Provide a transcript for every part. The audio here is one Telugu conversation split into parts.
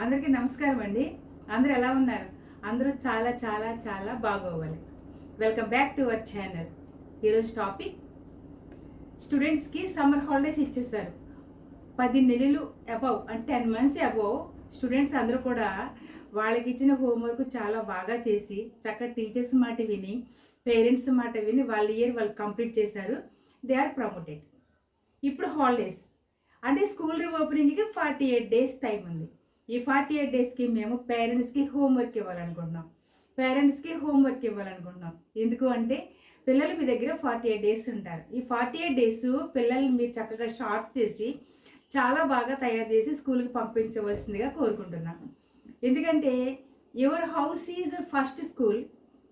అందరికీ నమస్కారం అండి. అందరూ ఎలా ఉన్నారు? అందరూ చాలా చాలా చాలా బాగోవాలి. Welcome back to our channel. ఈరోజు టాపిక్, స్టూడెంట్స్కి సమ్మర్ హాలిడేస్ ఇచ్చేసారు. 10 నెలలు అబవ్ అంటే 10 మంత్స్ అబవ్ స్టూడెంట్స్ అందరూ కూడా వాళ్ళకి ఇచ్చిన హోంవర్క్ చాలా బాగా చేసి చక్కగా టీచర్స్ మాట విని పేరెంట్స్ మాట విని వాళ్ళ ఇయర్ వాళ్ళు కంప్లీట్ చేశారు. They are promoted. ఇప్పుడు హాలిడేస్ అంటే స్కూల్ రీఓపెనింగ్కి 48 డేస్ టైం ఉంది. ఈ 48 డేస్కి మేము పేరెంట్స్కి హోంవర్క్ ఇవ్వాలనుకుంటున్నాం. ఎందుకు అంటే పిల్లలు మీ దగ్గర 48 డేస్ ఉంటారు. ఈ 48 డేస్ పిల్లల్ని మీరు చక్కగా షార్ప్ చేసి చాలా బాగా తయారు చేసి స్కూల్కి పంపించవలసిందిగా కోరుకుంటున్నాను. ఎందుకంటే your house is first school,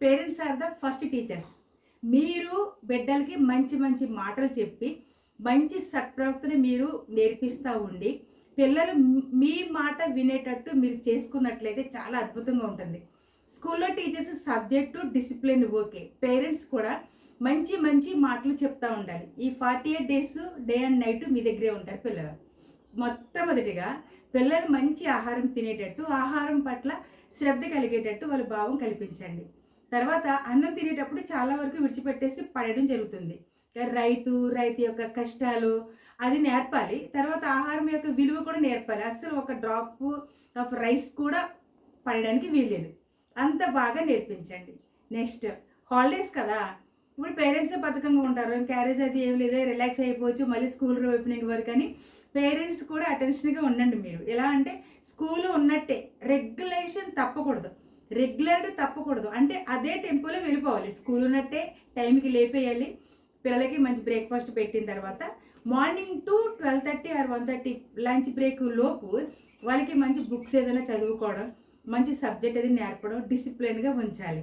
parents are the first teachers. మీరు బిడ్డలకి మంచి మంచి మాటలు చెప్పి మంచి సత్ప్రవర్తన మీరు నేర్పిస్తూ ఉండి పిల్లలు మీ మాట వినేటట్టు మీరు చేసుకున్నట్లయితే చాలా అద్భుతంగా ఉంటుంది. స్కూల్లో teachers subject discipline okay, parents కూడా మంచి మంచి మాటలు చెప్తూ ఉండాలి. ఈ 48 డేస్ డే అండ్ నైట్ మీ దగ్గరే ఉంటారు పిల్లలు. మొట్టమొదటిగా పిల్లలు మంచి ఆహారం తినేటట్టు, ఆహారం పట్ల శ్రద్ధ కలిగేటట్టు వాళ్ళ భావం కల్పించండి. తర్వాత అన్నం తినేటప్పుడు చాలా వరకు విడిచిపెట్టేసి పడేయడం జరుగుతుంది. రైతు యొక్క కష్టాలు అది నేర్పాలి. తర్వాత ఆహారం యొక్క విలువ కూడా నేర్పాలి. అస్సలు ఒక డ్రాప్ ఆఫ్ రైస్ కూడా పడడానికి వీల్లేదు. అంత బాగా నేర్పించండి. నెక్స్ట్ హాలిడేస్ కదా, ఇప్పుడు పేరెంట్స్ బద్ధకంగా ఉంటారు, క్యారేజ్ అది ఏం లేదా, రిలాక్స్ అయిపోవచ్చు మళ్ళీ స్కూల్ ఓపెనింగ్ వరకు అని పేరెంట్స్ కూడా అటెన్షన్గా ఉండండి. మీరు ఎలా అంటే స్కూల్ ఉన్నట్టే రెగ్యులర్గా తప్పకూడదు అంటే అదే టెంపోలో వెళ్ళిపోవాలి. స్కూల్ ఉన్నట్టే టైంకి లేపేయాలి. పిల్లలకి మంచి బ్రేక్ఫాస్ట్ పెట్టిన తర్వాత morning to 12:30 or 1:30 lunch break లోపు వాళ్ళకి మంచి బుక్స్ ఏదైనా చదువుకోవడం, మంచి సబ్జెక్ట్ అది నేర్పడం, డిసిప్లిన్గా ఉంచాలి.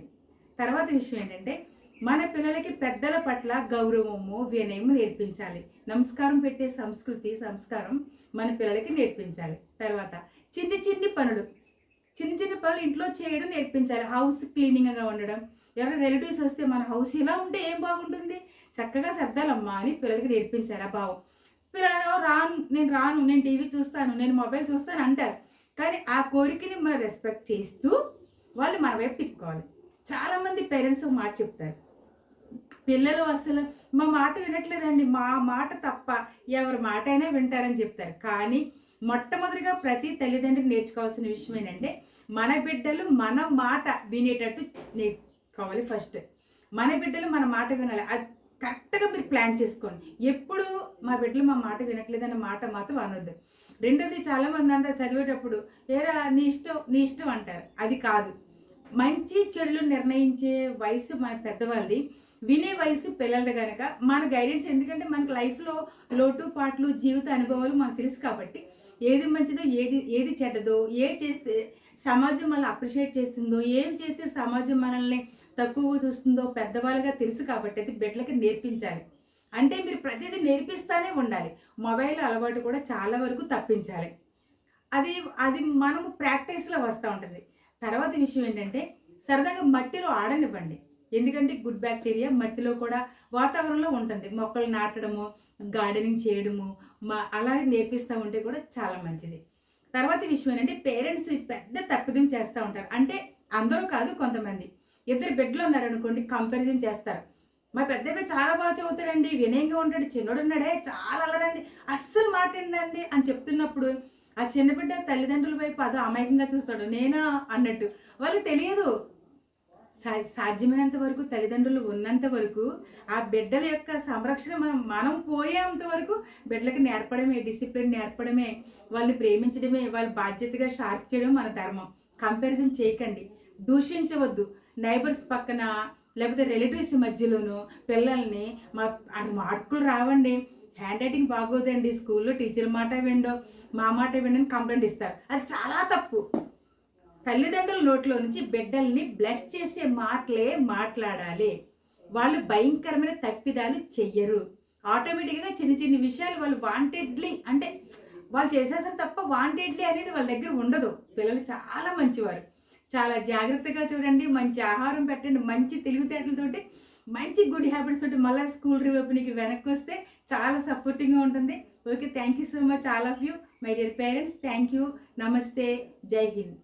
తర్వాత విషయం ఏంటంటే మన పిల్లలకి పెద్దల పట్ల గౌరవము వినయము నేర్పించాలి. నమస్కారం పెట్టే సంస్కారం మన పిల్లలకి నేర్పించాలి. తర్వాత చిన్న పనులు ఇంట్లో చేయడం నేర్పించాలి. హౌస్ క్లీనింగ్గా ఉండడం, ఎవరైనా రిలేటివ్స్ వస్తే మన హౌస్ ఇలా ఉంటే ఏం బాగుంటుంది, చక్కగా సర్దాలమ్మా అని పిల్లలకి నేర్పించాలి ఆ భావం. పిల్లలు నేను టీవీ చూస్తాను, నేను మొబైల్ చూస్తాను అంటారు. కానీ ఆ కోరికని మనం రెస్పెక్ట్ చేస్తూ వాళ్ళు మన వైపు తిప్పుకోవాలి. చాలామంది పేరెంట్స్ మాట చెప్తారు, పిల్లలు అసలు మా మాట వినట్లేదండి, మా మాట తప్ప ఎవరి మాట అయినా వింటారని చెప్తారు. కానీ మొట్టమొదటిగా ప్రతి తల్లిదండ్రులు నేర్చుకోవాల్సిన విషయం ఏంటంటే మన బిడ్డలు మన మాట వినేటట్టు నేర్చుకోవాలి. ఫస్ట్ మన బిడ్డలు మన మాట వినాలి. అది కరెక్ట్గా మీరు ప్లాన్ చేసుకోండి. ఎప్పుడు మా బిడ్డలు మా మాట వినట్లేదన్న మాట మాత్రం అనొద్దు. రెండోది, చాలామంది అంటారు చదివేటప్పుడు ఏరా నీ ఇష్టం అంటారు. అది కాదు. మంచి చెడులు నిర్ణయించే వయసు మన పెద్దవాళ్ళది, వినే వయసు పిల్లలది. కనుక మన గైడెన్స్, ఎందుకంటే మనకు లైఫ్లో లోటు పాట్లు జీవిత అనుభవాలు మనకు తెలుసు కాబట్టి ఏది మంచిదో ఏది చెడ్డదో, ఏది చేస్తే సమాజం మనల్ని అప్రిషియేట్ చేస్తుందో, ఏం చేస్తే సమాజం మనల్ని తక్కువగా చూస్తుందో పెద్దవాళ్ళుగా తెలుసు కాబట్టి అది బిడ్డలకి నేర్పించాలి. అంటే మీరు ప్రతిదీ నేర్పిస్తానే ఉండాలి. మొబైల్ అలవాటు కూడా చాలా వరకు తప్పించాలి. అది అది మనము ప్రాక్టీస్లో వస్తూ ఉంటుంది. తర్వాత విషయం ఏంటంటే సరదాగా మట్టిలో ఆడనివ్వండి. ఎందుకంటే గుడ్ బ్యాక్టీరియా మట్టిలో కూడా వాతావరణంలో ఉంటుంది. మొక్కలు నాటడము, గార్డెనింగ్ చేయడము అలాగే నేర్పిస్తూ ఉంటే కూడా చాలా మంచిది. తర్వాత విషయం ఏంటంటే పేరెంట్స్ పెద్ద తప్పిదం చేస్తూ ఉంటారు. అంటే అందరూ కాదు, కొంతమంది. ఇద్దరు బిడ్డలు ఉన్నారనుకోండి, కంపారిజన్ చేస్తారు. మా పెద్దవి చాలా బాగా చదువుతాడండి, వినయంగా ఉంటాడు, చిన్నోడు ఉన్నాడే చాలా అల్లరండి, అస్సలు మాట్లాడండి అని చెప్తున్నప్పుడు ఆ చిన్న బిడ్డ తల్లిదండ్రుల వైపు అదో అమాయకంగా చూస్తాడు, నేనా అన్నట్టు. వాళ్ళకి తెలియదు. సాధ్యమైనంత వరకు తల్లిదండ్రులు ఉన్నంత వరకు ఆ బిడ్డల యొక్క సంరక్షణ మనం పోయేంత వరకు బిడ్డలకి నేర్పడమే, డిసిప్లిన్ నేర్పడమే, వాళ్ళని ప్రేమించడమే, వాళ్ళ బాధ్యతగా షార్ప్ చేయడం మన ధర్మం. కంపారిజన్ చేయకండి, దూషించవద్దు. నైబర్స్ పక్కన లేకపోతే రిలేటివ్స్ మధ్యలోనూ పిల్లల్ని మార్కులు రావండి, హ్యాండ్ రైటింగ్ బాగోదండి, స్కూల్లో టీచర్ మాట మా మాట విండని కంప్లైంట్ ఇస్తారు. అది చాలా తప్పు. తల్లిదండ్రుల నోట్లో నుంచి బిడ్డల్ని బ్లెస్ చేసే మాటలే మాట్లాడాలి. వాళ్ళు భయంకరమైన తప్పిదాలు చెయ్యరు. ఆటోమేటిక్గా చిన్న విషయాలు వాళ్ళు వాంటెడ్లీ అంటే వాళ్ళు చేసేసారు తప్ప వాంటెడ్లీ అనేది వాళ్ళ దగ్గర ఉండదు. పిల్లలు చాలా మంచివారు. చాలా జాగ్రత్తగా చూడండి, మంచి ఆహారం పెట్టండి, మంచి తెలివితేటలతోటి, మంచి గుడ్ హ్యాబిట్స్ తోటి మళ్ళీ స్కూల్ రీఓపెనింగ్కి వెనక్కి వస్తే చాలా సపోర్టింగ్గా ఉంటుంది. Okay, thank you so much all of you, my dear parents. Thank you, నమస్తే, జై హింద్.